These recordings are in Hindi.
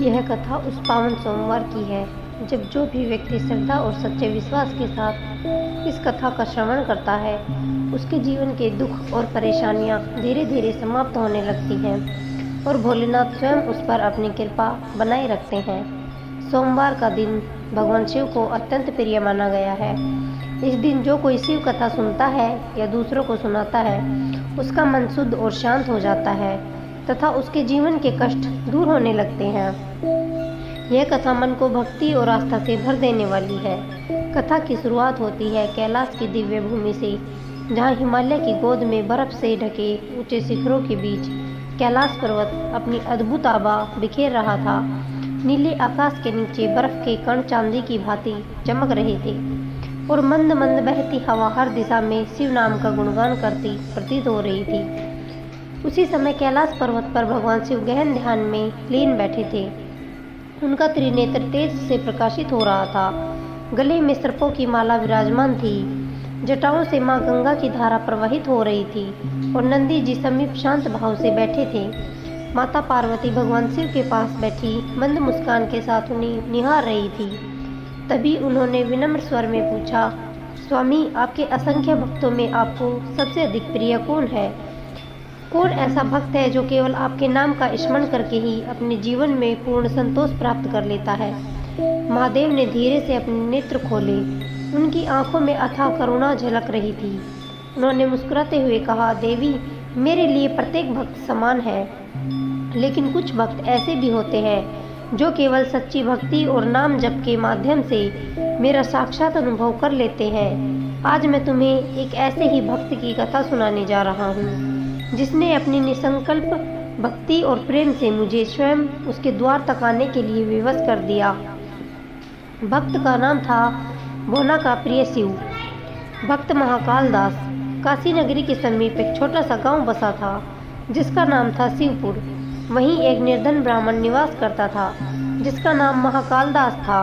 यह कथा उस पावन सोमवार की है जब जो भी व्यक्ति श्रद्धा और सच्चे विश्वास के साथ इस कथा का श्रवण करता है उसके जीवन के दुख और परेशानियां धीरे धीरे समाप्त होने लगती हैं और भोलेनाथ स्वयं उस पर अपनी कृपा बनाए रखते हैं। सोमवार का दिन भगवान शिव को अत्यंत प्रिय माना गया है। इस दिन जो कोई शिव कथा सुनता है या दूसरों को सुनाता है उसका मन शुद्ध और शांत हो जाता है तथा उसके जीवन के कष्ट दूर होने लगते हैं। यह कथा मन को भक्ति और आस्था से भर देने वाली है। कथा की शुरुआत होती है कैलाश की दिव्य भूमि से, जहाँ हिमालय की गोद में बर्फ से ढके ऊंचे शिखरों के बीच कैलाश पर्वत अपनी अद्भुत आभा बिखेर रहा था। नीले आकाश के नीचे बर्फ के कण चांदी की भांति चमक रहे थे और मंद मंद बहती हवा हर दिशा में शिव नाम का गुणगान करती प्रतीत हो रही थी। उसी समय कैलाश पर्वत पर भगवान शिव गहन ध्यान में लीन बैठे थे। उनका त्रिनेत्र तेज से प्रकाशित हो रहा था। गले में सर्पों की माला विराजमान थी। जटाओं से मां गंगा की धारा प्रवाहित हो रही थी और नंदी जी समीप शांत भाव से बैठे थे। माता पार्वती भगवान शिव के पास बैठी मंद मुस्कान के साथ उन्हें निहार रही थी। तभी उन्होंने विनम्र स्वर में पूछा, स्वामी, आपके असंख्य भक्तों में आपको सबसे अधिक प्रिय कौन है? कौन ऐसा भक्त है जो केवल आपके नाम का स्मरण करके ही अपने जीवन में पूर्ण संतोष प्राप्त कर लेता है? महादेव ने धीरे से अपने नेत्र खोले। उनकी आंखों में अथाह करुणा झलक रही थी। उन्होंने मुस्कुराते हुए कहा, देवी, मेरे लिए प्रत्येक भक्त समान है, लेकिन कुछ भक्त ऐसे भी होते हैं जो केवल सच्ची भक्ति और नाम जप के माध्यम से मेरा साक्षात अनुभव कर लेते हैं। आज मैं तुम्हें एक ऐसे ही भक्त की कथा सुनाने जा रहा हूँ जिसने अपनी निसंकल्प भक्ति और प्रेम से मुझे स्वयं उसके द्वार तक आने के लिए विवश कर दिया। भक्त का नाम था भोला का प्रिय शिव। भक्त महाकाल दास। काशी नगरी के समीप एक छोटा सा गांव बसा था जिसका नाम था शिवपुर। वहीं एक निर्धन ब्राह्मण निवास करता था जिसका नाम महाकाल दास था।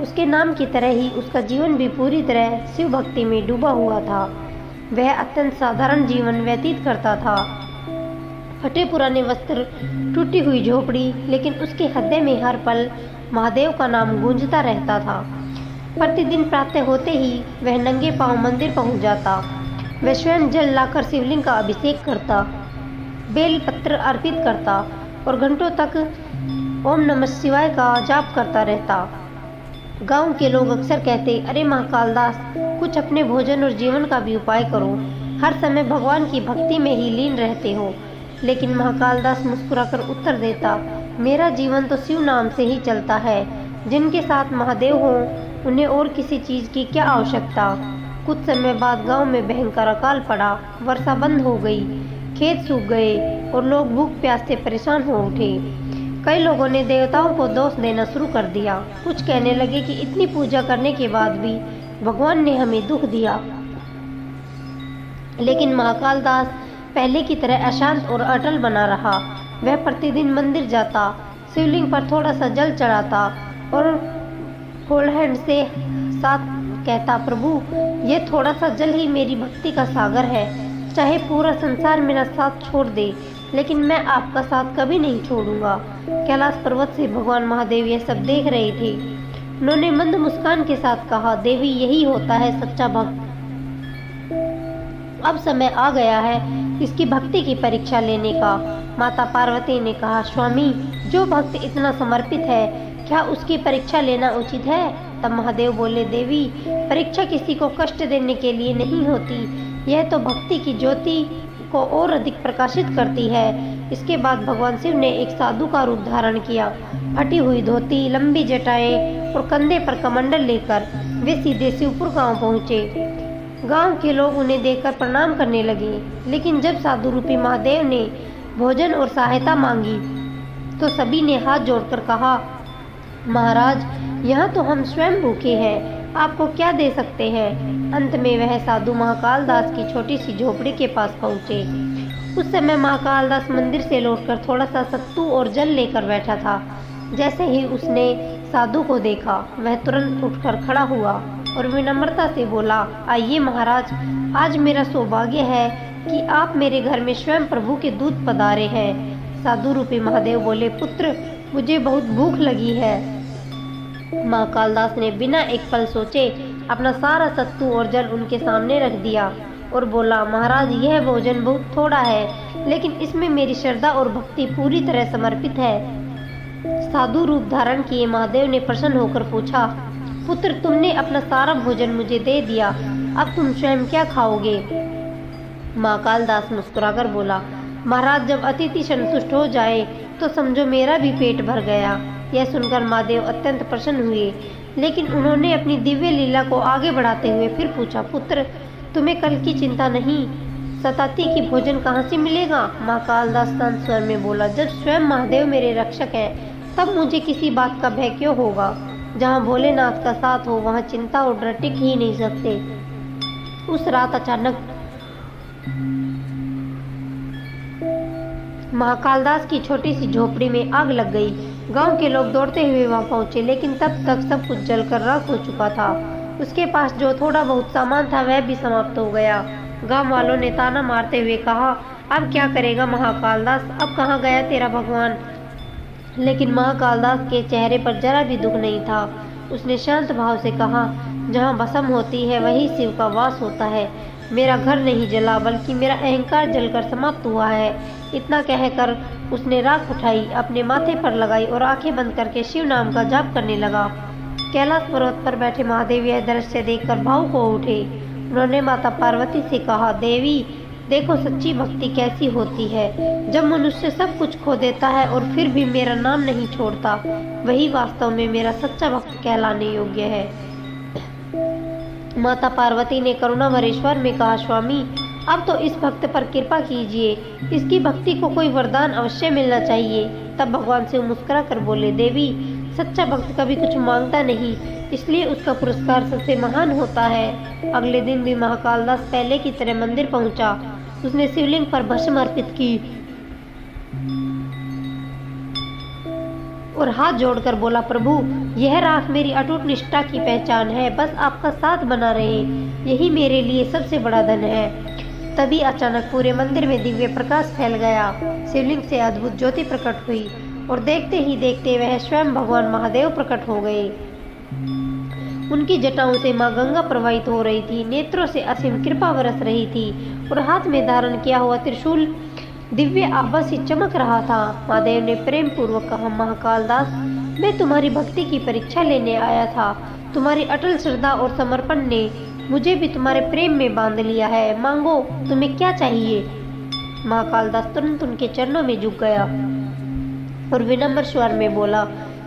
उसके नाम की तरह ही उसका जीवन भी पूरी तरह शिव भक्ति में डूबा हुआ था। वह अत्यंत साधारण जीवन व्यतीत करता था। फटे पुराने वस्त्र, टूटी हुई झोपड़ी, लेकिन उसके हृदय में हर पल महादेव का नाम गूंजता रहता था। प्रतिदिन प्रातः होते ही वह नंगे पांव मंदिर पहुंच जाता। वह स्वयं जल लाकर शिवलिंग का अभिषेक करता, बेल पत्र अर्पित करता और घंटों तक ओम नमः शिवाय का जाप करता रहता। गांव के लोग अक्सर कहते, अरे महाकाल दास, कुछ अपने भोजन और जीवन का भी उपाय करो। हर समय भगवान की भक्ति में ही लीन रहते हो। लेकिन महाकाल दास मुस्कुराकर उत्तर देता, मेरा जीवन तो शिव नाम से ही चलता है। जिनके साथ महादेव हो उन्हें और किसी चीज की क्या आवश्यकता। कुछ समय बाद गांव में भयंकर अकाल पड़ा। वर्षा बंद हो गई, खेत सूख गए और लोग भूख प्यास से परेशान हो उठे। कई लोगों ने देवताओं को दोष देना शुरू कर दिया। कुछ कहने लगे कि इतनी पूजा करने के बाद भी भगवान ने हमें दुख दिया। लेकिन महाकाल दास पहले की तरह अशांत और अटल बना रहा। वह प्रतिदिन मंदिर जाता, शिवलिंग पर थोड़ा सा जल चढ़ाता और होल्ड से साथ कहता, प्रभु, ये थोड़ा सा जल ही मेरी भक्ति का सागर है। चाहे पूरा संसार मेरा साथ छोड़ दे, लेकिन मैं आपका साथ कभी नहीं छोड़ूंगा। कैलाश पर्वत से भगवान महादेव यह सब देख रहे थे। उन्होंने मंद मुस्कान के साथ कहा, देवी, यही होता है सच्चा भक्त। अब समय आ गया है इसकी भक्ति की परीक्षा लेने का। माता पार्वती ने कहा, स्वामी, जो भक्त इतना समर्पित है, क्या उसकी परीक्षा लेना उचित है? तब महादेव बोले, देवी, परीक्षा किसी को कष्ट देने के लिए नहीं होती। यह तो भक्ति की ज्योति को और अधिक प्रकाशित करती है। इसके बाद भगवान शिव ने एक साधु का रूप धारण किया। फटी हुई धोती, लंबी जटाएं और कंधे पर कमंडल लेकर वे सीधे शिवपुर गांव पहुंचे। गांव के लोग उन्हें देखकर प्रणाम करने लगे। लेकिन जब साधु रूपी महादेव ने भोजन और सहायता मांगी तो सभी ने हाथ जोड़कर कहा, महाराज, यहाँ तो हम स्वयं भूखे हैं, आपको क्या दे सकते हैं? अंत में वह साधु महाकाल दास की छोटी सी झोपड़ी के पास पहुँचे। उस समय महाकाल दास मंदिर से लौटकर थोड़ा सा सत्तू और जल लेकर बैठा था। जैसे ही उसने साधु को देखा, वह तुरंत उठकर खड़ा हुआ और विनम्रता से बोला, आइए महाराज, आज मेरा सौभाग्य है कि आप मेरे घर में स्वयं प्रभु के दूत पधारे हैं। साधु रूपी महादेव बोले, पुत्र, मुझे बहुत भूख लगी है। माँ कालदास ने बिना एक पल सोचे अपना सारा सत्तू और जल उनके सामने रख दिया और बोला, महाराज, यह भोजन बहुत थोड़ा है, लेकिन इसमें मेरी श्रद्धा और भक्ति पूरी तरह समर्पित है। साधु रूप धारण किए महादेव ने प्रसन्न होकर पूछा, पुत्र, तुमने अपना सारा भोजन मुझे दे दिया, अब तुम स्वयं क्या खाओगे? माँ कालदास मुस्कुराकर बोला, महाराज, जब अतिथि संतुष्ट हो जाए तो समझो मेरा भी पेट भर गया। यह सुनकर महादेव अत्यंत प्रसन्न हुए, लेकिन उन्होंने अपनी दिव्य लीला को आगे बढ़ाते हुए फिर पूछा, पुत्र, तुम्हें कल की चिंता नहीं सताती कि भोजन कहाँ से मिलेगा? माँ कालदास शांत स्वर में बोला, जब स्वयं महादेव मेरे रक्षक हैं, तब मुझे किसी बात का भय क्यों होगा? जहाँ भोलेनाथ का साथ हो वहाँ चिंता और डर टिक ही नहीं सकते। उस रात अचानक महाकालदास की छोटी सी झोपड़ी में आग लग गई। गांव के लोग दौड़ते हुए वहां पहुंचे, लेकिन तब तक सब कुछ जलकर राख हो चुका था। उसके पास जो थोड़ा बहुत सामान था वह भी समाप्त हो गया। गांव वालों ने ताना मारते हुए कहा, अब क्या करेगा महाकालदास? अब कहाँ गया तेरा भगवान? लेकिन महाकालदास के चेहरे पर जरा भी दुख नहीं था। उसने शांत भाव से कहा, जहाँ भस्म होती है वही शिव का वास होता है। मेरा घर नहीं जला, बल्कि मेरा अहंकार जलकर समाप्त हुआ है। इतना कहकर उसने राख उठाई, अपने माथे पर लगाई और आंखें बंद करके शिव नाम का जाप करने लगा। कैलाश पर्वत पर बैठे महादेव यह दृश्य देखकर भावुक हो उठे। उन्होंने माता पार्वती से कहा, देवी, देखो सच्ची भक्ति कैसी होती है। जब मनुष्य सब कुछ खो देता है और फिर भी मेरा नाम नहीं छोड़ता, वही वास्तव में मेरा सच्चा भक्त कहलाने योग्य है। माता पार्वती ने करुणा भरे स्वर में कहा, स्वामी, अब तो इस भक्त पर कृपा कीजिए। इसकी भक्ति को कोई वरदान अवश्य मिलना चाहिए। तब भगवान शिव मुस्कुरा कर बोले, देवी, सच्चा भक्त कभी कुछ मांगता नहीं, इसलिए उसका पुरस्कार सबसे महान होता है। अगले दिन भी महाकालदास पहले की तरह मंदिर पहुंचा। उसने शिवलिंग पर भस्म अर्पित की और हाथ जोड़कर बोला, प्रभु, यह राख मेरी अटूट निष्ठा की पहचान है। बस आपका साथ बना रहे, यही मेरे लिए सबसे बड़ा धन है। तभी अचानक पूरे मंदिर में दिव्य प्रकाश फैल गया। शिवलिंग से अद्भुत ज्योति प्रकट हुई और देखते ही देखते वह स्वयं भगवान महादेव प्रकट हो गए। उनकी जटाओं से माँ गंगा प्रवाहित हो रही थी, नेत्रों से असीम कृपा बरस रही थी और हाथ में धारण किया हुआ त्रिशूल दिव्य आभा से चमक रहा था। महादेव ने प्रेम पूर्वक कहा, महाकालदास, मैं तुम्हारी भक्ति की परीक्षा लेने आया था। तुम्हारी अटल श्रद्धा और समर्पण ने मुझे भी तुम्हारे प्रेम में बांध लिया है। मांगो, तुम्हें क्या चाहिए? महाकालदास तुरंत उनके चरणों में झुक गया और विनम्र स्वर में बोला,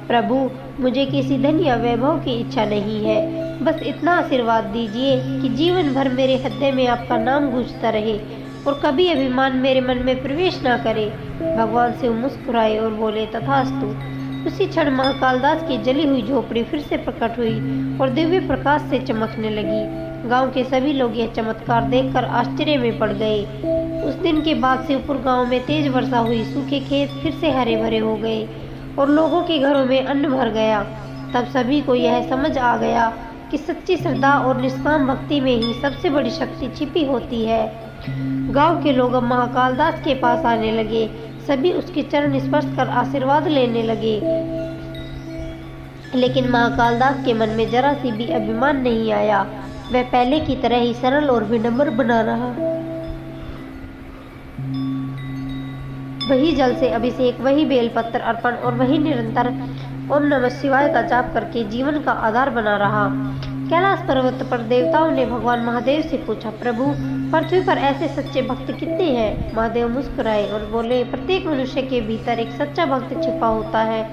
प्रभु, मुझे किसी धन या वैभव की इच्छा नहीं है। बस इतना आशीर्वाद दीजिए कि जीवन भर मेरे हृदय में आपका नाम गूंजता रहे और कभी अभिमान मेरे मन में प्रवेश ना करे। भगवान शिव मुस्कुराए और बोले, तथास्तु। उसी क्षण महाकालदास की जली हुई झोपड़ी फिर से प्रकट हुई और दिव्य प्रकाश से चमकने लगी। गांव के सभी लोग यह चमत्कार देखकर आश्चर्य में पड़ गए। उस दिन के बाद शिवपुर गांव में तेज वर्षा हुई। सूखे खेत फिर से हरे भरे हो गए और लोगों के घरों में अन्न भर गया। तब सभी को यह समझ आ गया कि सच्ची श्रद्धा और निष्काम भक्ति में ही सबसे बड़ी शक्ति छिपी होती है। गांव के लोग अब महाकालदास के पास आने लगे। सभी उसके चरण स्पर्श कर आशीर्वाद लेने लगे, लेकिन महाकालदास के मन में जरा सी भी अभिमान नहीं आया। वह पहले की तरह ही सरल और विनम्र बना रहा। वही जल से अभिषेक, वही बेलपत्र अर्पण और वही निरंतर ओम नमः शिवाय का जाप करके जीवन का आधार बना रहा। कैलाश पर्वत पर देवताओं ने भगवान महादेव से पूछा, प्रभु, पृथ्वी पर ऐसे सच्चे भक्त कितने हैं? महादेव मुस्कुराए और बोले, प्रत्येक मनुष्य के भीतर एक सच्चा भक्त छिपा होता है,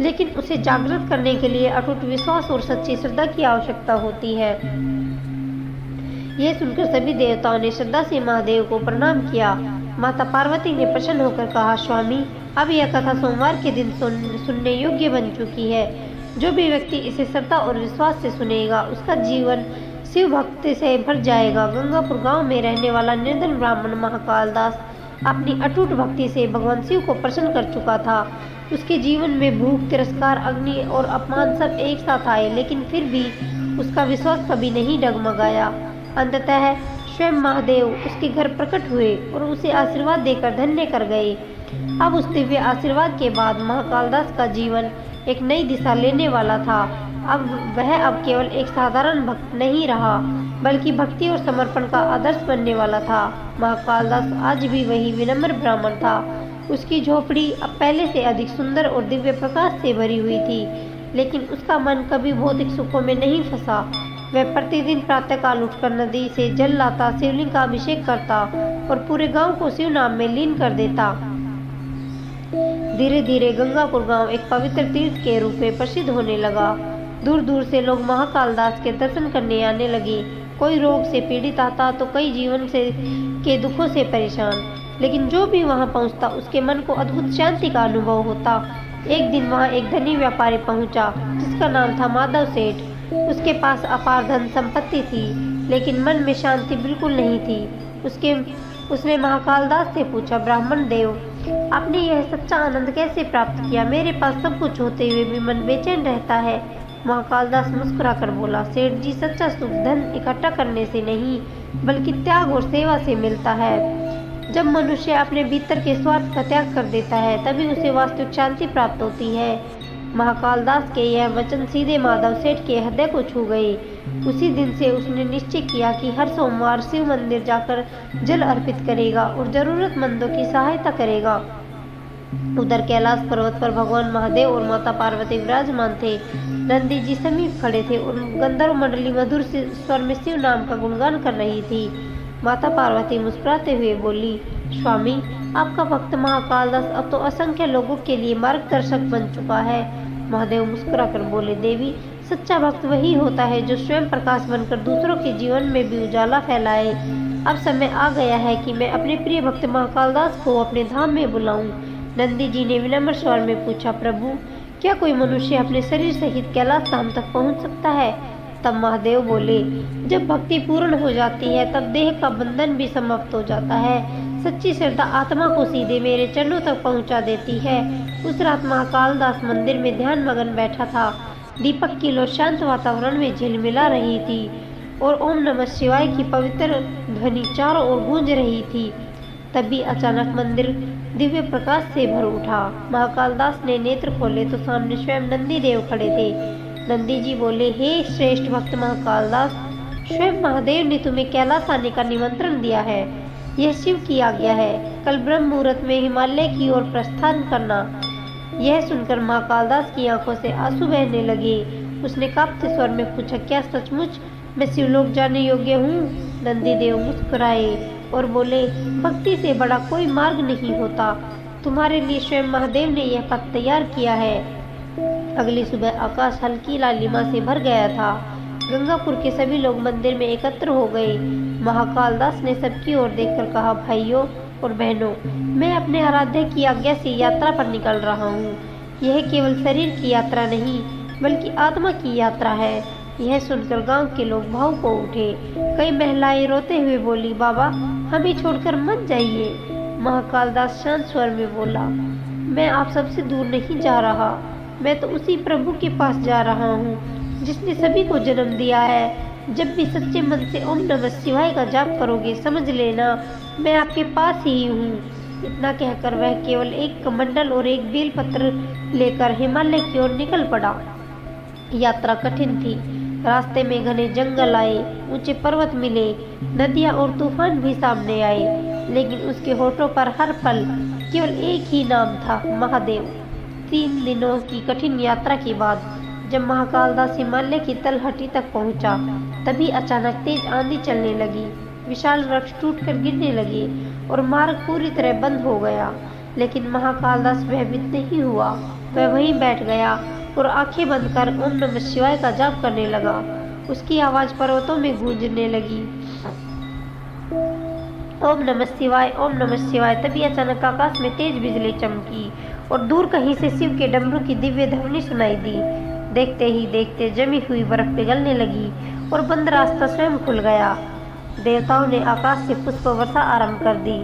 लेकिन उसे जागृत करने के लिए अटूट विश्वास और सच्ची श्रद्धा की आवश्यकता होती है। यह सुनकर सभी देवताओं ने श्रद्धा से महादेव को प्रणाम किया। माता पार्वती ने प्रसन्न होकर कहा, स्वामी, अब यह कथा सोमवार के दिन सुनने योग्य बन चुकी है। जो भी व्यक्ति इसे श्रद्धा और विश्वास से सुनेगा, उसका जीवन शिव भक्ति से भर जाएगा। गंगापुर गांव में रहने वाला निर्धन ब्राह्मण महाकालदास अपनी अटूट भक्ति से भगवान शिव को प्रसन्न कर चुका था। उसके जीवन में भूख, तिरस्कार, अग्नि और अपमान सब एक साथ आए, लेकिन फिर भी उसका विश्वास कभी नहीं डगमगाया। अंततः स्वयं महादेव उसके घर प्रकट हुए और उसे आशीर्वाद देकर धन्य कर गए। अब उस दिव्य आशीर्वाद के बाद महाकालदास का जीवन एक नई दिशा लेने वाला था। अब केवल एक साधारण भक्त नहीं रहा, बल्कि भक्ति और समर्पण का आदर्श बनने वाला था। महाकालदास आज भी वही विनम्र ब्राह्मण था। उसकी झोपड़ी अब पहले से अधिक सुंदर और दिव्य प्रकाश से भरी हुई थी, लेकिन उसका मन कभी भौतिक सुखों में नहीं फंसा। वह प्रतिदिन प्रातःकाल उठकर नदी से जल लाता, शिवलिंग का अभिषेक करता और पूरे गांव को शिव नाम में लीन कर देता। धीरे धीरे गंगापुर गांव एक पवित्र तीर्थ के रूप में प्रसिद्ध होने लगा। दूर दूर से लोग महाकालदास के दर्शन करने आने लगे। कोई रोग से पीड़ित आता तो कई जीवन के दुखों से परेशान, लेकिन जो भी वहां पहुंचता उसके मन को अद्भुत शांति का अनुभव होता। एक दिन वहां एक धनी व्यापारी पहुंचा, जिसका नाम था माधव सेठ। उसके पास अपार धन संपत्ति थी, लेकिन मन में शांति बिल्कुल नहीं थी। उसने महाकालदास से पूछा, ब्राह्मण देव, आपने यह सच्चा आनंद कैसे प्राप्त किया? मेरे पास सब कुछ होते हुए भी मन बेचैन रहता है। महाकालदास मुस्कुराकर बोला, सेठ जी, सच्चा सुख धन इकट्ठा करने से नहीं, बल्कि त्याग और सेवा से मिलता है। जब मनुष्य अपने भीतर के स्वार्थ का त्याग कर देता है, तभी उसे वास्तविक शांति प्राप्त होती है। महाकालदास के यह वचन सीधे माधव सेठ के हृदय को छू गए। उसी दिन से उसने निश्चय किया कि हर सोमवार शिव मंदिर जाकर जल अर्पित करेगा और जरूरतमंदों की सहायता करेगा। उधर कैलाश पर्वत पर भगवान महादेव और माता पार्वती विराजमान थे। नंदी जी समीप खड़े थे और गंधर्व मंडली मधुर स्वर में शिव नाम का गुणगान कर रही थी। माता पार्वती मुस्कुराते हुए बोली, स्वामी, आपका भक्त महाकालदास अब तो असंख्य लोगों के लिए मार्गदर्शक बन चुका है। महादेव मुस्कुराकर बोले, देवी, सच्चा भक्त वही होता है जो स्वयं प्रकाश बनकर दूसरों के जीवन में भी उजाला फैलाए। अब समय आ गया है कि मैं अपने प्रिय भक्त महाकालदास को अपने धाम में बुलाऊं। नंदी जी ने विनम्र स्वर में पूछा, प्रभु, क्या कोई मनुष्य अपने शरीर सहित कैलाश धाम तक पहुंच सकता है? तब महादेव बोले, जब भक्ति पूर्ण हो जाती है, तब देह का बंधन भी समाप्त हो जाता है। सच्ची श्रद्धा आत्मा को सीधे मेरे चरणों तक पहुंचा देती है। उस रात महाकालदास मंदिर में ध्यान मगन बैठा था। दीपक की लो शांत वातावरण में झिलमिला रही थी और ओम नमः शिवाय की पवित्र ध्वनि चारों ओर गूंज रही थी। तभी अचानक मंदिर दिव्य प्रकाश से भर उठा। महाकालदास ने नेत्र खोले तो सामने स्वयं नंदी देव खड़े थे। नंदी जी बोले, हे श्रेष्ठ भक्त महाकालदास, स्वयं महादेव ने तुम्हें कैलाश आने का निमंत्रण दिया है। यह शिव की आज्ञा है। कल ब्रह्म मुहूर्त में हिमालय की ओर प्रस्थान करना। यह सुनकर महाकालदास की आंखों से आंसू बहने लगे। उसने कांपते स्वर में पूछा, क्या सचमुच मैं शिवलोक जाने योग्य हूँ? नंदी देव मुस्कुराए और बोले, भक्ति से बड़ा कोई मार्ग नहीं होता। तुम्हारे लिए स्वयं महादेव ने यह पथ तैयार किया है। अगली सुबह आकाश हल्की लालिमा से भर गया था। गंगापुर के सभी लोग मंदिर में एकत्र हो गए। महाकालदास ने सबकी ओर देखकर कहा, भाइयों और बहनों, मैं अपने आराध्य की आज्ञा से यात्रा पर निकल रहा हूँ। यह केवल शरीर की यात्रा नहीं, बल्कि आत्मा की यात्रा है। यह सुनकर गांव के लोग भावुक हो उठे। कई महिलाएं रोते हुए बोली, बाबा, हमें छोड़कर मत जाइए। महाकालदास शांत स्वर में बोला, मैं आप सबसे दूर नहीं जा रहा। मैं तो उसी प्रभु के पास जा रहा हूँ जिसने सभी को जन्म दिया है। जब भी सच्चे मन से ओम नमः शिवाय का जाप करोगे, समझ लेना मैं आपके पास ही हूँ। इतना कहकर वह केवल एक कमंडल और एक बेलपत्र लेकर हिमालय की ओर निकल पड़ा। यात्रा कठिन थी। रास्ते में घने जंगल आए, ऊंचे पर्वत मिले, नदियां और तूफान भी सामने आए, लेकिन उसके होठों पर हर पल केवल एक ही नाम था, महादेव। 3 दिनों की कठिन यात्रा के बाद जब महाकालदास हिमालय की तलहटी तक पहुंचा, तभी अचानक तेज आंधी चलने लगी। विशाल वृक्ष टूटकर गिरने लगे और मार्ग पूरी तरह बंद हो गया। लेकिन महाकालदास भयभीत नहीं हुआ। वह वहीं बैठ गया और आंखें बंद कर ओम नमः शिवाय का जाप करने लगा। उसकी आवाज पर्वतों में गूंजने लगी, ओम नमः शिवाय, ओम नमः शिवाय। तभी अचानक आकाश में तेज बिजली चमकी और दूर कहीं से शिव के डमरू की दिव्य ध्वनि सुनाई दी। देखते ही देखते जमी हुई बर्फ पिघलने लगी और बंद रास्ता स्वयं खुल गया। देवताओं ने आकाश से पुष्प वर्षा आरंभ कर दी।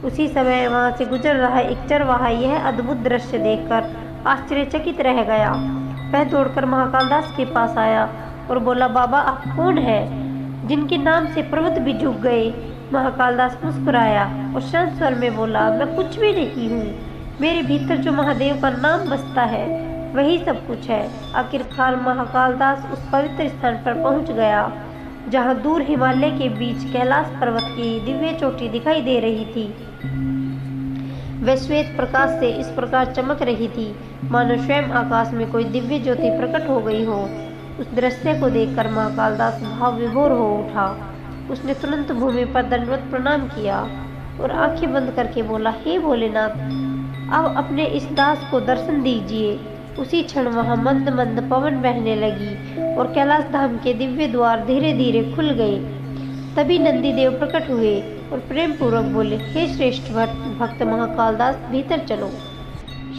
उसी समय वहां से गुजर रहा एक चरवाहा यह अद्भुत दृश्य देखकर आश्चर्यचकित रह गया। वह दौड़कर महाकालदास के पास आया और बोला, बाबा, आप कौन हैं जिनके नाम से पर्वत भी झुक गए? महाकालदास मुस्कुराया और शांत स्वर में बोला, मैं कुछ भी नहीं हूँ। मेरे भीतर जो महादेव का नाम बसता है वही सब कुछ है। आखिरकार महाकालदास उस पवित्र स्थान पर पहुंच गया जहां दूर हिमालय के बीच कैलाश पर्वत की दिव्य चोटी दिखाई दे रही थी। वह श्वेत प्रकाश से इस प्रकार चमक रही थी मानो स्वयं आकाश में कोई दिव्य ज्योति प्रकट हो गई हो। उस दृश्य को देखकर महाकालदास भाव विभोर हो उठा। उसने तुरंत भूमि पर दंडवत प्रणाम किया और आंखें बंद करके बोला, हे भोलेनाथ, अब अपने इस दास को दर्शन दीजिए। उसी क्षण वहां मंद मंद पवन बहने लगी और कैलाश धाम के दिव्य द्वार धीरे धीरे खुल गए। तभी नंदी देव प्रकट हुए और प्रेम पूर्वक बोले, हे श्रेष्ठ भक्त महाकालदास, भीतर चलो।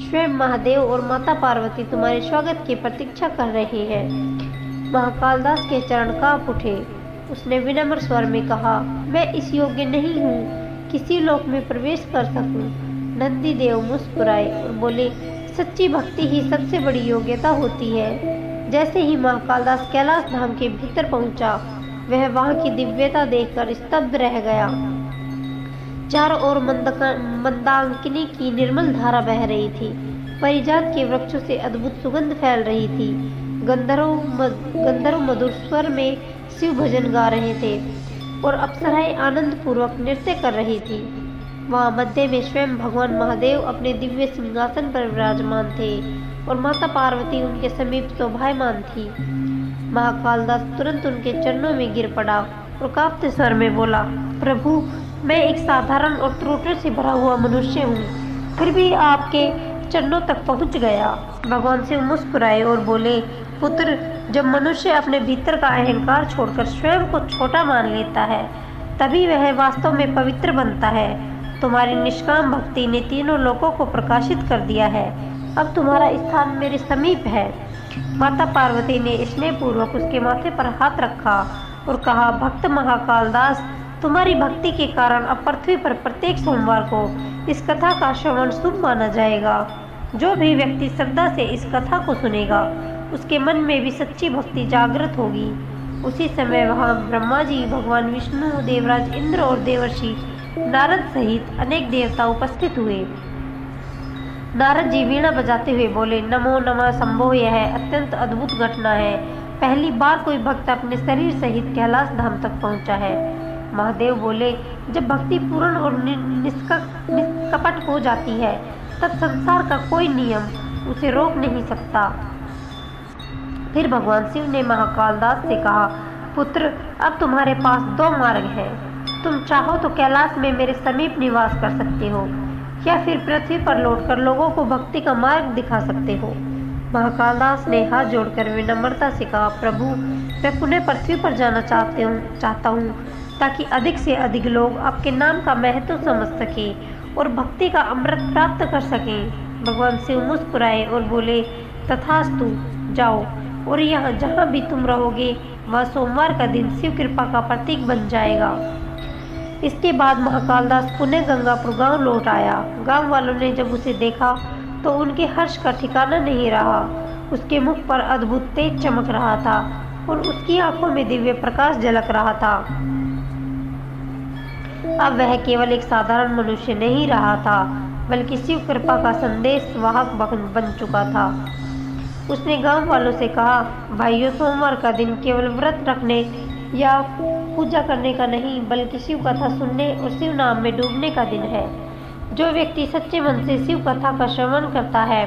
स्वयं महादेव और माता पार्वती तुम्हारे स्वागत की प्रतीक्षा कर रहे हैं। महाकालदास के चरण कांप उठे। उसने विनम्र स्वर में कहा, मैं इस योग्य नहीं हूँ किसी लोक में प्रवेश कर सकूं। नंदी देव मुस्कुराए और बोले, सच्ची भक्ति ही सबसे बड़ी योग्यता होती है। जैसे ही महाकालदास कैलाश धाम के भीतर पहुंचा, वह वहां की दिव्यता देखकर स्तब्ध रह गया। चारों ओर मंदाकिनी की निर्मल धारा बह रही थी। परिजात के वृक्षों से अद्भुत सुगंध फैल रही थी। गंधर्व मधुर स्वर में शिव भजन गा रहे थे और अप्सराएं आनंद पूर्वक नृत्य कर रही थी। वहां मध्य में स्वयं भगवान महादेव अपने दिव्य सिंहासन पर विराजमान थे और माता पार्वती उनके समीप शोभायमान थी। महाकालदास तुरंत उनके चरणों में गिर पड़ा और कांपते स्वर में बोला, प्रभु, मैं एक साधारण और त्रुटियों से भरा हुआ मनुष्य हूँ, फिर भी आपके चरणों तक पहुँच गया। भगवान शिव मुस्कुराए और बोले, पुत्र, जब मनुष्य अपने भीतर का अहंकार छोड़कर स्वयं को छोटा मान लेता है, तभी वह वास्तव में पवित्र बनता है। तुम्हारी निष्काम भक्ति ने तीनों लोकों को प्रकाशित कर दिया है। अब तुम्हारा स्थान मेरे समीप है। माता पार्वती ने स्नेहपूर्वक उसके माथे पर हाथ रखा और कहा, भक्त महाकालदास, तुम्हारी भक्ति के कारण अब पृथ्वी पर प्रत्येक सोमवार को इस कथा का श्रवण शुभ माना जाएगा। जो भी व्यक्ति श्रद्धा से इस कथा को सुनेगा, उसके मन में भी सच्ची भक्ति जागृत होगी। उसी समय वहाँ ब्रह्मा जी, भगवान विष्णु, देवराज इंद्र और देवर्षि नारद सहित अनेक देवता उपस्थित हुए। नारद जी वीणा बजाते हुए बोले, नमो नमः शंभो, यह अत्यंत अद्भुत घटना है। पहली बार कोई भक्त अपने शरीर सहित कैलाश धाम तक पहुंचा है। महादेव बोले, जब भक्ति पूर्ण और निष्कपट हो जाती है, तब संसार का कोई नियम उसे रोक नहीं सकता। फिर भगवान शिव ने महाकालदास से कहा, पुत्र, अब तुम्हारे पास दो मार्ग हैं। तुम चाहो तो कैलाश में मेरे समीप निवास कर सकते हो, या फिर पृथ्वी पर लौटकर लोगों को भक्ति का मार्ग दिखा सकते हो। महाकालदास ने हाथ जोड़कर विनम्रता से कहा, प्रभु, मैं पुनः पृथ्वी पर जाना चाहता हूँ ताकि अधिक से अधिक लोग आपके नाम का महत्व समझ सकें और भक्ति का अमृत प्राप्त कर सकें। भगवान शिव मुस्कुराए और बोले, तथास्तु, जाओ, और यहाँ जहाँ भी तुम रहोगे वह सोमवार का दिन शिव कृपा का प्रतीक बन जाएगा। इसके बाद महाकालदास पुनः गंगापुर गांव लौट आया। गांव वालों ने जब उसे देखा तो उनके हर्ष का ठिकाना नहीं रहा। उसके मुख पर अद्भुत तेज चमक रहा था और उसकी आंखों में दिव्य प्रकाश झलक रहा था। अब वह केवल एक साधारण मनुष्य नहीं रहा था, बल्कि शिव कृपा का संदेश वाहक बन चुका था। उसने गांव वालों से कहा, भाइयों, सोमवार का दिन केवल व्रत रखने या पूजा करने का नहीं, बल्कि शिव कथा सुनने और शिव नाम में डूबने का दिन है। जो व्यक्ति सच्चे मन से शिव कथा का श्रवण करता है,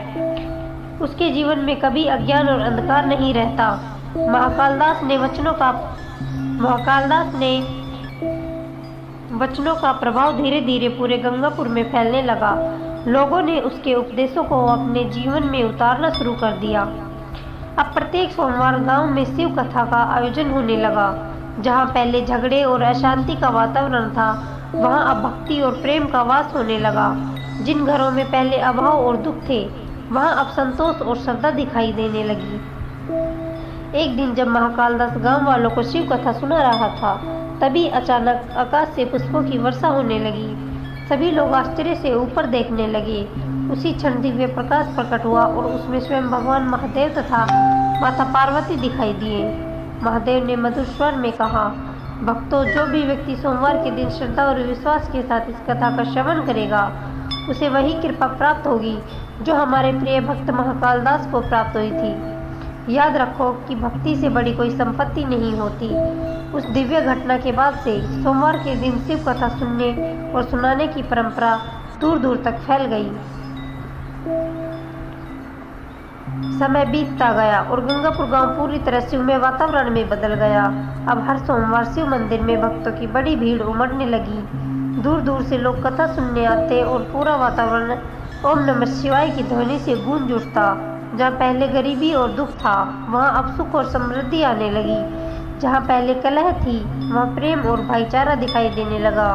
उसके जीवन में कभी अज्ञान और अंधकार नहीं रहता। महाकालदास ने वचनों का प्रभाव धीरे धीरे पूरे गंगापुर में फैलने लगा। लोगों ने उसके उपदेशों को अपने जीवन में उतारना शुरू कर दिया। अब प्रत्येक सोमवार गांव में शिव कथा का आयोजन होने लगा। जहां पहले झगड़े और अशांति का वातावरण था, वहां अब भक्ति और प्रेम का वास होने लगा। जिन घरों में पहले अभाव और दुख थे, वहां अब संतोष और श्रद्धा दिखाई देने लगी। एक दिन जब महाकालदास गांव वालों को शिव कथा सुना रहा था, तभी अचानक आकाश से पुष्पों की वर्षा होने लगी। सभी लोग आश्चर्य से ऊपर देखने लगे। उसी क्षण दिव्य प्रकाश प्रकट हुआ और उसमें स्वयं भगवान महादेव तथा माता पार्वती दिखाई दिए। महादेव ने मधुर स्वर में कहा, भक्तों, जो भी व्यक्ति सोमवार के दिन श्रद्धा और विश्वास के साथ इस कथा का श्रवण करेगा, उसे वही कृपा प्राप्त होगी जो हमारे प्रिय भक्त महाकाल दास को प्राप्त हुई थी। याद रखो कि भक्ति से बड़ी कोई संपत्ति नहीं होती। उस दिव्य घटना के बाद से सोमवार के दिन शिव कथा सुनने और सुनाने की परंपरा दूर दूर तक फैल गई। समय बीतता गया और गंगापुर गांव पूरी तरह शिवमय वातावरण में बदल गया। अब हर सोमवार शिव मंदिर में भक्तों की बड़ी भीड़ उमड़ने लगी। दूर दूर से लोग कथा सुनने आते और पूरा वातावरण ओम नमः शिवाय की ध्वनि से गूंज उठता। जहाँ पहले गरीबी और दुख था, वहाँ अब सुख और समृद्धि आने लगी। जहाँ पहले कलह थी, वहाँ प्रेम और भाईचारा दिखाई देने लगा।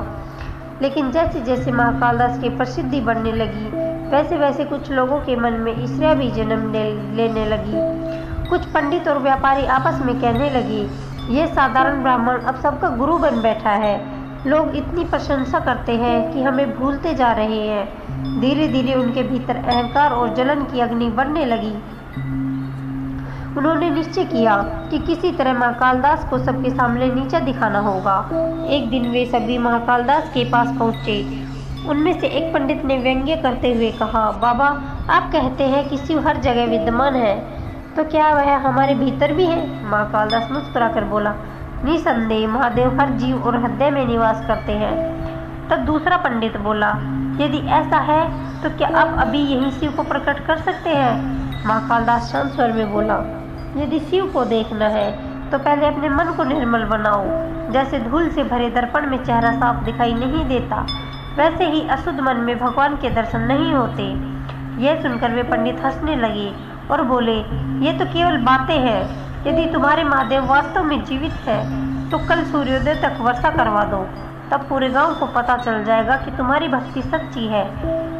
लेकिन जैसे जैसे महाकाल दास की प्रसिद्धि बढ़ने लगी, वैसे वैसे कुछ लोगों के मन में ईर्ष्या भी जन्म लेने लगी। कुछ पंडित और व्यापारी आपस में कहने लगे, ये साधारण ब्राह्मण अब सबका गुरु बन बैठा है। लोग इतनी प्रशंसा करते हैं कि हमें भूलते जा रहे हैं। धीरे धीरे उनके भीतर अहंकार और जलन की अग्नि बढ़ने लगी। उन्होंने निश्चय किया कि किसी तरह महाकाल दास को सबके सामने नीचा दिखाना होगा। एक दिन वे सभी महाकाल दास के पास पहुंचे। उनमें से एक पंडित ने व्यंग्य करते हुए कहा, बाबा, आप कहते हैं कि शिव हर जगह विद्यमान है, तो क्या वह हमारे भीतर भी है? महाकाल दास मुस्कुराकर बोला, निसंदेह महादेव हर जीव और हृदय में निवास करते हैं। तब दूसरा पंडित बोला, यदि ऐसा है तो क्या आप अभी यहीं शिव को प्रकट कर सकते हैं? महाकाल दास शांत स्वर में बोला, यदि शिव को देखना है तो पहले अपने मन को निर्मल बनाओ। जैसे धूल से भरे दर्पण में चेहरा साफ दिखाई नहीं देता, वैसे ही अशुद्ध मन में भगवान के दर्शन नहीं होते। यह सुनकर वे पंडित हंसने लगे और बोले, ये तो केवल बातें हैं। यदि तुम्हारे महादेव वास्तव में जीवित है तो कल सूर्योदय तक वर्षा करवा दो, तब पूरे गांव को पता चल जाएगा कि तुम्हारी भक्ति सच्ची है।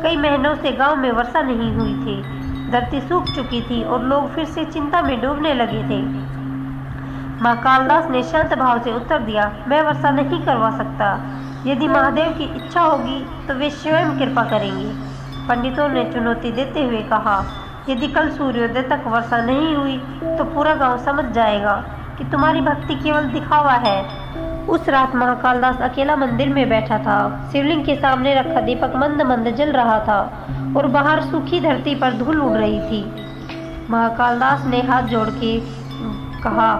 कई महीनों से गांव में वर्षा नहीं हुई थी। धरती सूख चुकी थी और लोग फिर से चिंता में डूबने लगे थे। महाकाल दास ने शांत भाव से उत्तर दिया, मैं वर्षा नहीं करवा सकता। यदि महादेव की इच्छा होगी तो वे स्वयं कृपा करेंगे। पंडितों ने चुनौती देते हुए कहा, यदि कल सूर्योदय तक वर्षा नहीं हुई तो पूरा गांव समझ जाएगा कि तुम्हारी भक्ति केवल दिखावा है। उस रात महाकाल दास अकेला मंदिर में बैठा था। शिवलिंग के सामने रखा दीपक मंद मंद जल रहा था और बाहर सूखी धरती पर धूल उड़ रही थी। महाकाल दास ने हाथ जोड़ के कहा,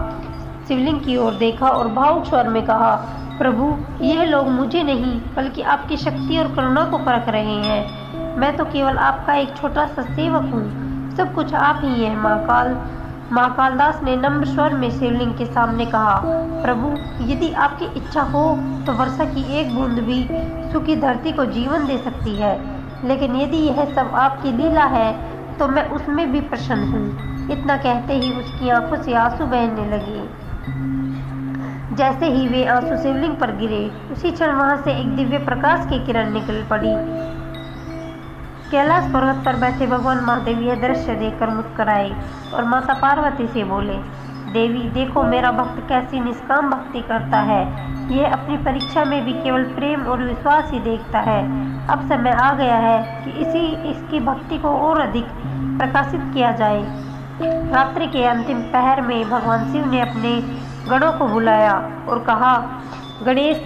शिवलिंग की ओर देखा और भावुक स्वर में कहा, प्रभु, यह लोग मुझे नहीं बल्कि आपकी शक्ति और करुणा को परख रहे हैं। मैं तो केवल आपका एक छोटा सा सेवक हूँ। सब कुछ आप ही हैं महाकाल। महाकाल दास ने नम्र स्वर में शिवलिंग के सामने कहा, प्रभु, यदि आपकी इच्छा हो तो वर्षा की एक बूंद भी सूखी धरती को जीवन दे सकती है। लेकिन यदि यह सब आपकी लीला है तो मैं उसमें भी प्रसन्न हूँ। इतना कहते ही उसकी आंखों से आंसू बहने लगे। जैसे ही वे आंसू शिवलिंग पर गिरे, उसी क्षण वहां से एक दिव्य प्रकाश की किरण निकल पड़ी। कैलाश पर्वत पर बैठे भगवान महादेव यह दृश्य देखकर मुस्कुराए और माता पार्वती से बोले, देवी, देखो मेरा भक्त कैसी निष्काम भक्ति करता है। यह अपनी परीक्षा में भी केवल प्रेम और विश्वास ही देखता है। अब समय आ गया है कि इसकी भक्ति को और अधिक प्रकाशित किया जाए। रात्रि के अंतिम पहर में भगवान शिव ने अपने गणों को बुलाया और कहा, गणेश,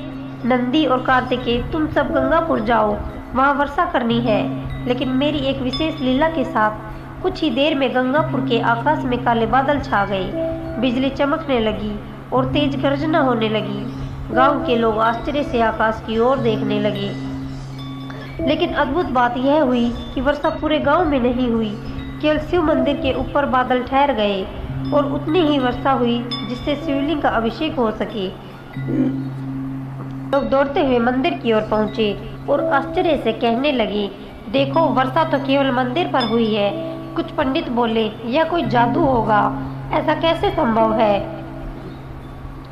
नंदी और कार्तिकेय, तुम सब गंगापुर जाओ, वहाँ वर्षा करनी है, लेकिन मेरी एक विशेष लीला के साथ। कुछ ही देर में गंगापुर के आकाश में काले बादल छा गए, बिजली चमकने लगी और तेज गर्जना होने लगी। गांव के लोग आश्चर्य से आकाश की ओर देखने लगे। लेकिन अद्भुत बात यह हुई कि वर्षा पूरे गांव में नहीं हुई, केवल शिव मंदिर के ऊपर बादल ठहर गए और उतनी ही वर्षा हुई जिससे शिवलिंग का अभिषेक हो सके। लोग दौड़ते हुए मंदिर की ओर पहुंचे और आश्चर्य से कहने लगे, देखो, वर्षा तो केवल मंदिर पर हुई है। कुछ पंडित बोले, यह कोई जादू होगा, ऐसा कैसे संभव है?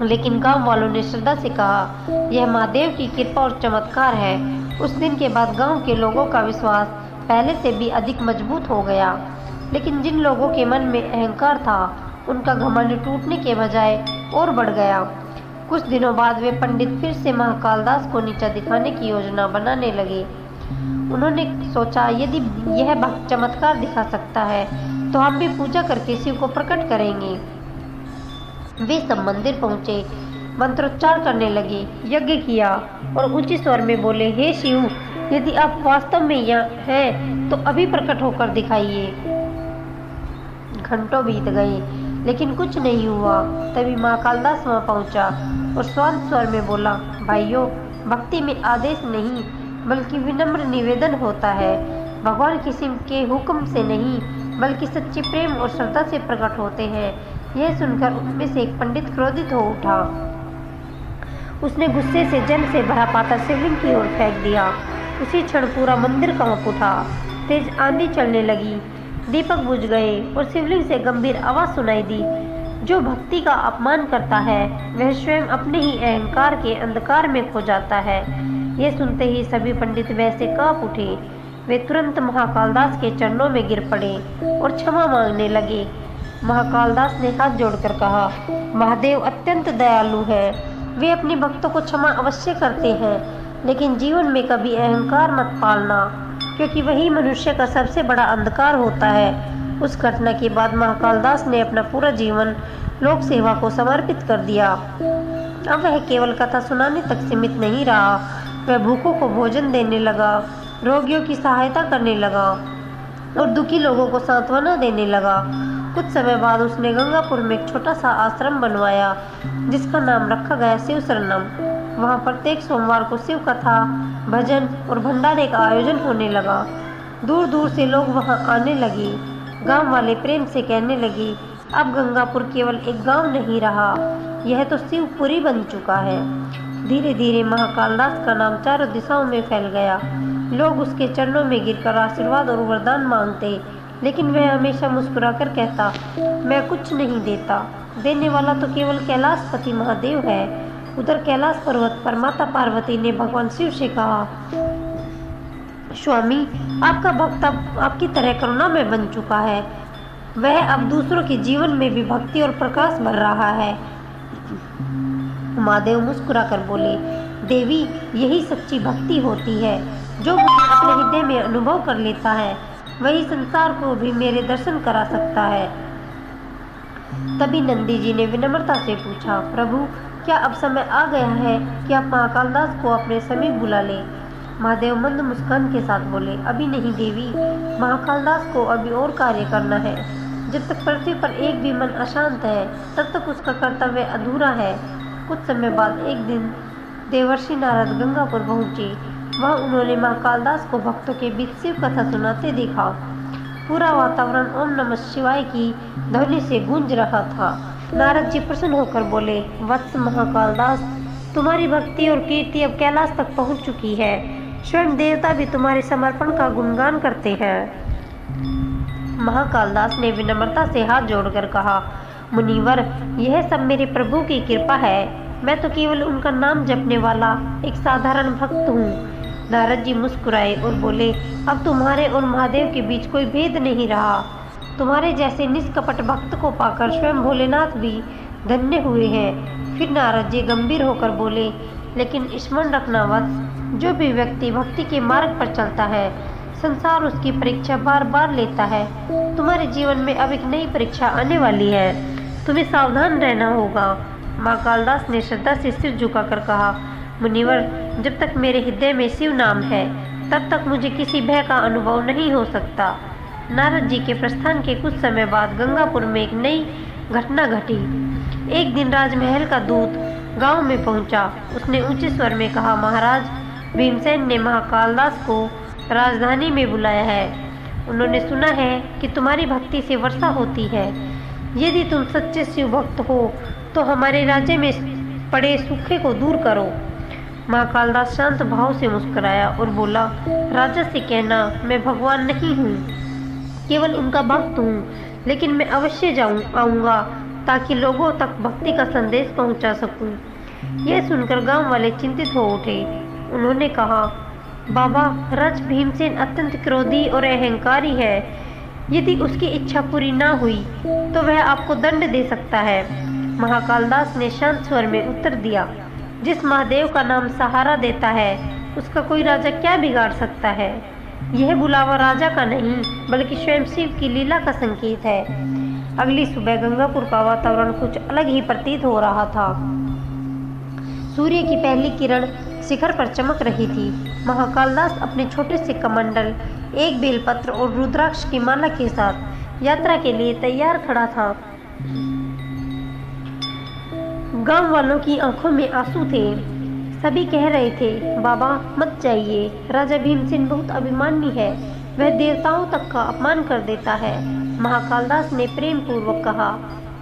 लेकिन गांव वालों ने श्रद्धा से कहा, यह महादेव की कृपा और चमत्कार है। उस दिन के बाद गांव के लोगों का विश्वास पहले से भी अधिक मजबूत हो गया। लेकिन जिन लोगों के मन में अहंकार था, उनका घमंड टूटने के बजाय और बढ़ गया। कुछ दिनों बाद वे पंडित फिर से महाकाल दास को नीचा दिखाने की योजना बनाने लगे। उन्होंने सोचा, यदि यह भक्त चमत्कार दिखा सकता है तो हम भी पूजा करके शिव को प्रकट करेंगे। वे सब मंदिर पहुंचे। मंत्रोच्चार करने लगे, यज्ञ किया और ऊंचे स्वर में बोले, हे शिव, यदि आप वास्तव में यहाँ हैं तो अभी प्रकट होकर दिखाइए। घंटों बीत गए लेकिन कुछ नहीं हुआ। तभी माँ कालिदास वहाँ पहुँचा और शांत स्वर में बोला, भाइयों, भक्ति में आदेश नहीं बल्कि विनम्र निवेदन होता है। भगवान किसी के हुक्म से नहीं बल्कि सच्चे प्रेम और श्रद्धा से प्रकट होते हैं। यह सुनकर उनमें से एक पंडित क्रोधित हो उठा। उसने गुस्से से जल से भरा पात्र शिवलिंग की ओर फेंक दिया। उसी क्षण पूरा मंदिर कांप उठा। तेज आंधी चलने लगी, दीपक बुझ गए और शिवलिंग से गंभीर आवाज सुनाई दी, जो भक्ति का अपमान करता है वह स्वयं अपने ही अहंकार के अंधकार में खो जाता है। यह सुनते ही सभी पंडित वैसे कांप उठे। वे तुरंत महाकालदास के चरणों में गिर पड़े और क्षमा मांगने लगे। महाकालदास ने हाथ जोड़कर कहा, महादेव अत्यंत दयालु है। वे अपने भक्तों को क्षमा अवश्य करते हैं, लेकिन जीवन में कभी अहंकार मत पालना, क्योंकि वही मनुष्य का सबसे बड़ा अंधकार होता है। उस घटना के बाद महाकालदास ने अपना पूरा जीवन लोक सेवा को समर्पित कर दिया। अब वह केवल कथा सुनाने तक सीमित नहीं रहा। वह भूखों को भोजन देने लगा, रोगियों की सहायता करने लगा और दुखी लोगों को सांत्वना देने लगा। कुछ समय बाद उसने गंगापुर में एक छोटा सा आश्रम बनवाया, जिसका नाम रखा गया शिव शरणम। वहाँ प्रत्येक सोमवार को शिव कथा, भजन और भंडारे का आयोजन होने लगा। दूर दूर से लोग वहाँ आने लगे। गांव वाले प्रेम से कहने लगे, अब गंगापुर केवल एक गांव नहीं रहा, यह तो शिवपुरी बन चुका है। धीरे धीरे महाकालदास का नाम चारों दिशाओं में फैल गया। लोग उसके चरणों में गिरकर आशीर्वाद और वरदान मांगते, लेकिन वह हमेशा मुस्कुराकर कहता, मैं कुछ नहीं देता, देने वाला तो केवल कैलाशपति महादेव है। उधर कैलाश पर्वत पर माता पार्वती ने भगवान शिव से कहा, स्वामी, आपका भक्त अब आपकी तरह करुणामय बन चुका है। वह अब दूसरों के जीवन में भी भक्ति और प्रकाश भर रहा है। महादेव मुस्कुराकर बोले, देवी, यही सच्ची भक्ति होती है। जो मुझे अपने हृदय में अनुभव कर लेता है वही संसार को भी मेरे दर्शन करा सकता है। तभी नंदी जी ने विनम्रता से पूछा, प्रभु, क्या अब समय आ गया है कि आप महाकालदास को अपने समीप बुला लें? महादेव मंद मुस्कान के साथ बोले, अभी नहीं देवी, महाकालदास को अभी और कार्य करना है। जब तक पृथ्वी पर एक भी मन अशांत है तब तक उसका कर्तव्य अधूरा है। कुछ समय बाद एक दिन देवर्षि नारद गंगापुर पहुँचे। वहाँ उन्होंने महाकालदास को भक्तों के बीच शिव कथा सुनाते देखा। पूरा वातावरण ओम नमः शिवाय की ध्वनि से गूंज रहा था। नारद जी प्रसन्न होकर बोले, वत्स महाकालदास, तुम्हारी भक्ति और कीर्ति अब कैलाश तक पहुँच चुकी है। स्वयं देवता भी तुम्हारे समर्पण का गुणगान करते हैं। महाकालदास ने विनम्रता से हाथ जोड़कर कहा, मुनिवर, यह सब मेरे प्रभु की कृपा है। मैं तो केवल उनका नाम जपने वाला एक साधारण भक्त हूँ। नारद जी मुस्कुराए और बोले, अब तुम्हारे और महादेव के बीच कोई भेद नहीं रहा। तुम्हारे जैसे निष्कपट भक्त को पाकर स्वयं भोलेनाथ भी धन्य हुए हैं। फिर नारद जी गंभीर होकर बोले, लेकिन स्मरण रखना वत्स, जो भी व्यक्ति भक्ति के मार्ग पर चलता है संसार उसकी परीक्षा बार बार लेता है। तुम्हारे जीवन में अब एक नई परीक्षा आने वाली है, तुम्हें सावधान रहना होगा। महाकालदास ने श्रद्धा से सिर झुकाकर कहा, मुनिवर, जब तक मेरे हृदय में शिव नाम है तब तक मुझे किसी भय का अनुभव नहीं हो सकता। नारद जी के प्रस्थान के कुछ समय बाद गंगापुर में एक नई घटना घटी। एक दिन राजमहल का दूत गांव में पहुंचा। उसने ऊंचे स्वर में कहा, महाराज, भीमसेन ने महाकालदास को राजधानी में बुलाया है। उन्होंने सुना है कि तुम्हारी भक्ति से वर्षा होती है। यदि तुम सच्चे शिव भक्त हो तो हमारे राज्य में पड़े सूखे को दूर करो। महाकालदास शांत भाव से मुस्कुराया और बोला, राजा से कहना, मैं भगवान नहीं हूँ, केवल उनका भक्त हूँ, लेकिन मैं अवश्य आऊँगा ताकि लोगों तक भक्ति का संदेश पहुँचा सकूँ। यह सुनकर गांव वाले चिंतित हो उठे। उन्होंने कहा, बाबा, राज भीमसेन अत्यंत क्रोधी और अहंकारी है। यदि उसकी इच्छा पूरी ना हुई तो वह आपको दंड दे सकता है। महाकालदास ने शांत स्वर में उत्तर दिया, जिस महादेव का नाम सहारा देता है उसका कोई राजा क्या बिगाड़ सकता है। यह बुलावा राजा का नहीं बल्कि स्वयं शिव की लीला का संकेत है। अगली सुबह गंगापुर का वातावरण कुछ अलग ही प्रतीत हो रहा था। सूर्य की पहली किरण शिखर पर चमक रही थी। महाकालदास अपने छोटे से कमंडल, एक बेलपत्र और रुद्राक्ष की माला के साथ यात्रा के लिए तैयार खड़ा था। गांव वालों की आंखों में आंसू थे। सभी कह रहे थे, बाबा मत जाइए, राजा भीमसेन बहुत अभिमानी है, वह देवताओं तक का अपमान कर देता है। महाकालदास ने प्रेम पूर्वक कहा,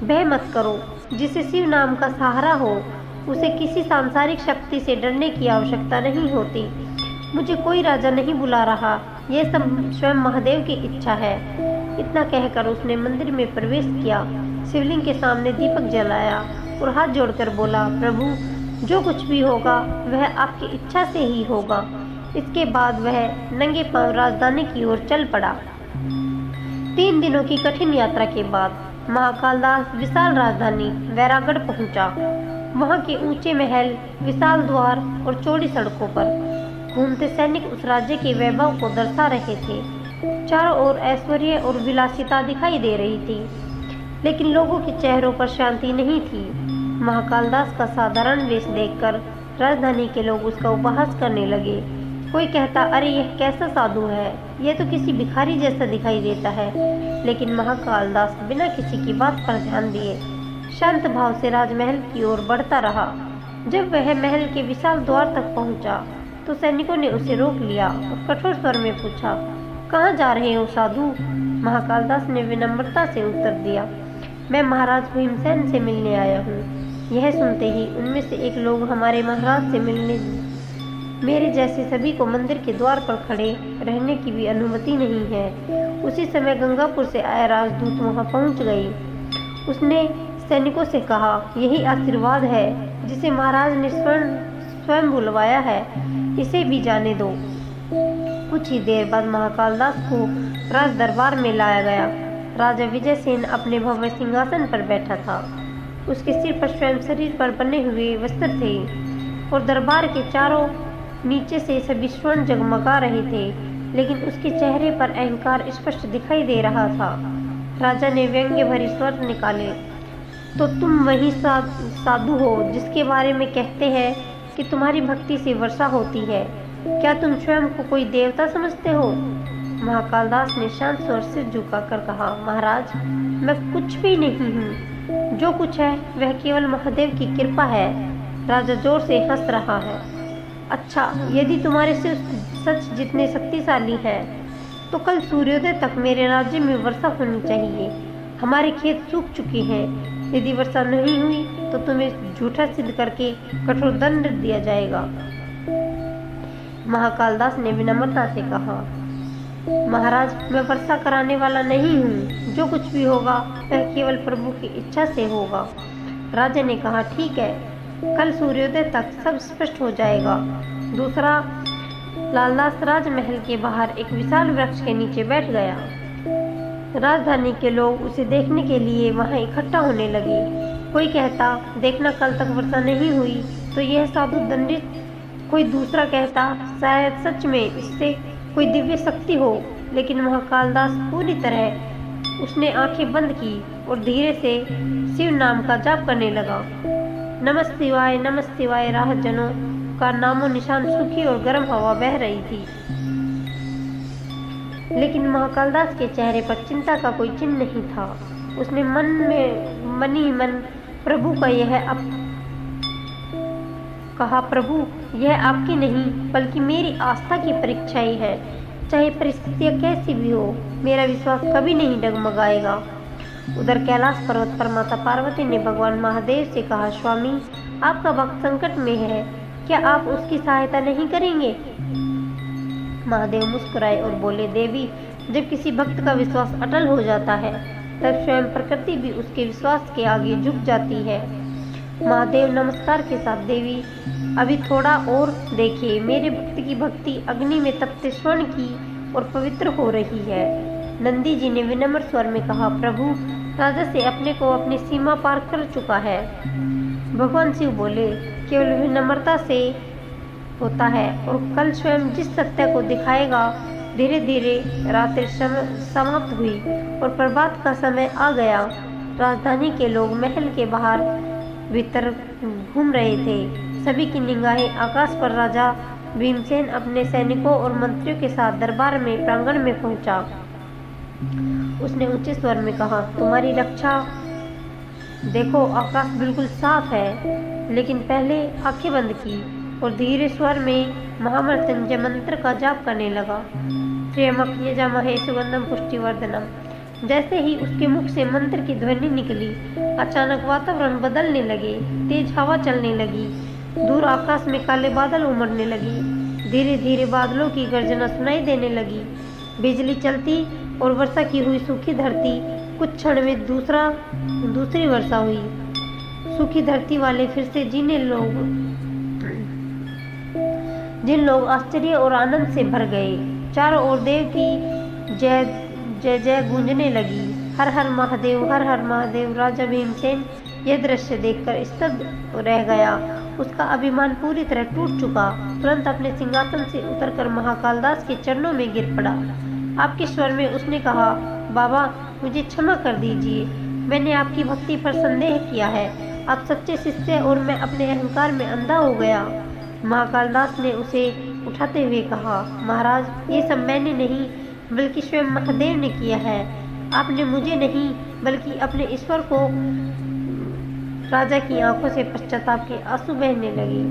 भय मत करो, जिसे शिव नाम का सहारा हो उसे किसी सांसारिक शक्ति से डरने की आवश्यकता नहीं होती। मुझे कोई राजा नहीं बुला रहा, यह सब स्वयं महादेव की इच्छा है। इतना कहकर उसने मंदिर में प्रवेश किया, शिवलिंग के सामने दीपक जलाया और हाथ जोड़कर बोला, प्रभु जो कुछ भी होगा वह आपकी इच्छा से ही होगा। इसके बाद वह नंगे पांव राजधानी की ओर चल पड़ा। 3 दिनों की कठिन यात्रा के बाद महाकालदास विशाल राजधानी वैरागढ़ पहुंचा। वहां के ऊंचे महल, विशाल द्वार और चौड़ी सड़कों पर घूमते सैनिक उस राज्य के वैभव को दर्शा रहे थे। चारों ओर ऐश्वर्य और विलासिता दिखाई दे रही थी, लेकिन लोगों के चेहरों पर शांति नहीं थी। महाकालदास का साधारण वेश देखकर राजधानी के लोग उसका उपहास करने लगे। कोई कहता, अरे यह कैसा साधु है, यह तो किसी भिखारी जैसा दिखाई देता है। लेकिन महाकालदास बिना किसी की बात पर ध्यान दिए शांत भाव से राजमहल की ओर बढ़ता रहा। जब वह महल के विशाल द्वार तक पहुंचा तो सैनिकों ने उसे रोक लिया और कठोर स्वर में पूछा, कहाँ जा रहे हो साधु? महाकालदास ने विनम्रता से उत्तर दिया, मैं महाराज भीमसेन से मिलने आया हूँ। यह सुनते ही उनमें से एक लोग, हमारे महाराज से मिलने मेरे जैसे सभी को मंदिर के द्वार पर खड़े रहने की भी अनुमति नहीं है। उसी समय गंगापुर से आया राजदूत वहां पहुंच गई। उसने सैनिकों से कहा, यही आशीर्वाद है जिसे महाराज ने स्वयं बुलवाया है, इसे भी जाने दो। कुछ ही देर बाद महाकालदास को राज दरबार में लाया गया। राजा विजयसेन अपने भव्य सिंहासन पर बैठा था। उसके सिर पर स्वयं शरीर पर बने हुए वस्त्र थे और दरबार के चारों नीचे से सभी स्वर्ण जगमगा रहे थे, लेकिन उसके चेहरे पर अहंकार स्पष्ट दिखाई दे रहा था। राजा ने व्यंग्य भरे स्वर निकाले, तो तुम वही साधु हो जिसके बारे में कहते हैं कि तुम्हारी भक्ति से वर्षा होती है। क्या तुम स्वयं को कोई देवता समझते हो? महाकालदास ने शांत स्वर से झुकाकर कहा, महाराज मैं कुछ भी नहीं हूँ, जो कुछ है वह केवल महादेव की कृपा है। राजा जोर से हंस रहा है। अच्छा, यदि तुम्हारे सिर सच जितने शक्तिशाली है तो कल सूर्योदय तक मेरे राज्य में वर्षा होनी चाहिए। हमारे खेत सूख चुके हैं, यदि वर्षा नहीं हुई तो तुम्हें झूठा सिद्ध करके कठोर दंड दिया जाएगा। महाकालदास ने विनम्रता से कहा, महाराज मैं वर्षा कराने वाला नहीं हूँ, जो कुछ भी होगा वह केवल प्रभु की इच्छा से होगा। राजा ने कहा, ठीक है, कल सूर्योदय तक सब स्पष्ट हो जाएगा। दूसरा लालदास राजमहल के बाहर एक विशाल वृक्ष के नीचे बैठ गया। राजधानी के लोग उसे देखने के लिए वहां इकट्ठा होने लगे। कोई कहता, देखना कल तक वर्षा नहीं हुई तो यह साधु दंडित। कोई दूसरा कहता, शायद सच में इससे कोई दिव्य शक्ति हो। लेकिन महाकालदास पूरी तरह उसने आंखें बंद की और धीरे से शिव नाम का जाप करने लगा। नमः शिवाय राहजनों का नामो निशान सूखी और गर्म हवा बह रही थी, लेकिन महाकालदास के चेहरे पर चिंता का कोई चिन्ह नहीं था। उसने मन ही मन प्रभु का कहा, प्रभु यह आपकी नहीं बल्कि मेरी आस्था की परीक्षा ही है। चाहे परिस्थितियां कैसी भी हो, मेरा विश्वास कभी नहीं डगमगाएगा। उधर कैलाश पर्वत पर माता पार्वती ने भगवान महादेव से कहा, स्वामी आपका भक्त संकट में है, क्या आप उसकी सहायता नहीं करेंगे? महादेव मुस्कुराए और बोले, देवी जब किसी भक्त का विश्वास अटल हो जाता है तब स्वयं प्रकृति भी उसके विश्वास के आगे झुक जाती है। महादेव नमस्कार के साथ, देवी अभी थोड़ा और देखिए, मेरे भक्त की भक्ति अग्नि में तपते स्वर्ण की और पवित्र हो रही है। नंदी जी ने विनम्र स्वर में कहा, प्रभु राजा से अपने को अपनी सीमा पार कर चुका है। भगवान शिव बोले, केवल विनम्रता से होता है और कल स्वयं जिस सत्य को दिखाएगा। धीरे धीरे रात्रि समाप्त हुई और प्रभात का समय आ गया। राजधानी के लोग महल के बाहर भीतर घूम रहे थे। सभी की निगाहें आकाश पर। राजा भीमसेन अपने सैनिकों और मंत्रियों के साथ दरबार में प्रांगण में पहुंचा। उसने ऊंचे स्वर में कहा, तुम्हारी रक्षा। देखो, आकाश बिल्कुल साफ है। लेकिन पहले आंखें बंद की और धीरे स्वर में महामृत्युंजय मंत्र का जाप करने लगा। त्र्यंबक यजामहे सुगंधम पुष्टिवर्धनम। जैसे ही उसके मुख से मंत्र की ध्वनि निकली, अचानक वातावरण बदलने लगे। तेज हवा चलने लगी। दूर आकाश में काले बादल उमड़ने लगे। धीरे धीरे बादलों की गर्जना सुनाई देने लगी। बिजली चलती और वर्षा की हुई सूखी धरती। कुछ क्षण में दूसरी वर्षा हुई। सूखी धरती वाले फिर से जिन लोग आश्चर्य और आनंद से भर गए। चारों ओर देव की जय जय जय गूंजने लगी। हर हर महादेव, हर हर महादेव। राजा भीमसेन यह दृश्य देखकर स्तब्ध रह गया। उसका अभिमान पूरी तरह टूट चुका। तुरंत अपने सिंहासन से उतरकर महाकालदास के चरणों में गिर पड़ा। आपके स्वर में उसने कहा, बाबा, मुझे क्षमा कर दीजिए। मैंने आपकी भक्ति पर संदेह किया है। आप सच्चे शिष्य और मैं अपने अहंकार में अंधा हो गया। महाकालदास ने उसे उठाते हुए कहा, महाराज, ये सब मैंने नहीं बल्कि स्वयं महादेव ने किया है। आपने मुझे नहीं बल्कि अपने ईश्वर को। राजा की आंखों से पश्चाताप के आंसू बहने लगे।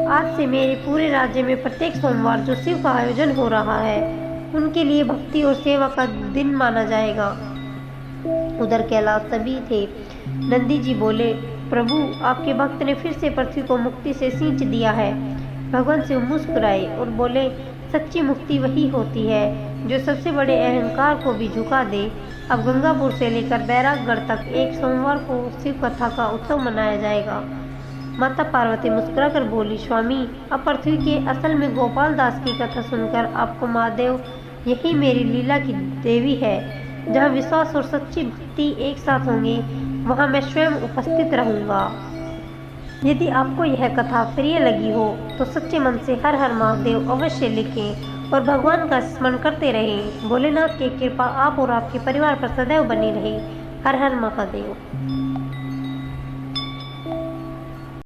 आज से मेरे पूरे राज्य में प्रत्येक सोमवार जो शिव का आयोजन हो रहा है, उनके लिए भक्ति और सेवा का दिन माना जाएगा। उधर कैलाश सभी थे। नंदी जी बोले, प्रभु, आपके भक्त ने फिर से पृथ्वी को मुक्ति से सींच दिया है। भगवान शिव मुस्कुराए और बोले, सच्ची मुक्ति वही होती है जो सबसे बड़े अहंकार को भी झुका दे। अब गंगापुर से लेकर बैरागढ़ तक एक सोमवार को शिव कथा का उत्सव मनाया जाएगा। माता पार्वती मुस्कुराकर बोली, स्वामी, अब पृथ्वी के असल में गोपाल दास की कथा सुनकर आपको महादेव यही मेरी लीला की देवी है। जहाँ विश्वास और सच्ची भक्ति एक साथ होंगे, वहाँ मैं स्वयं उपस्थित रहूँगा। यदि आपको यह कथा प्रिय लगी हो तो सच्चे मन से हर हर महादेव अवश्य लिखें और भगवान का स्मरण करते रहें। भोलेनाथ की कृपा आप और आपके परिवार पर सदैव बनी रहे। हर हर महादेव।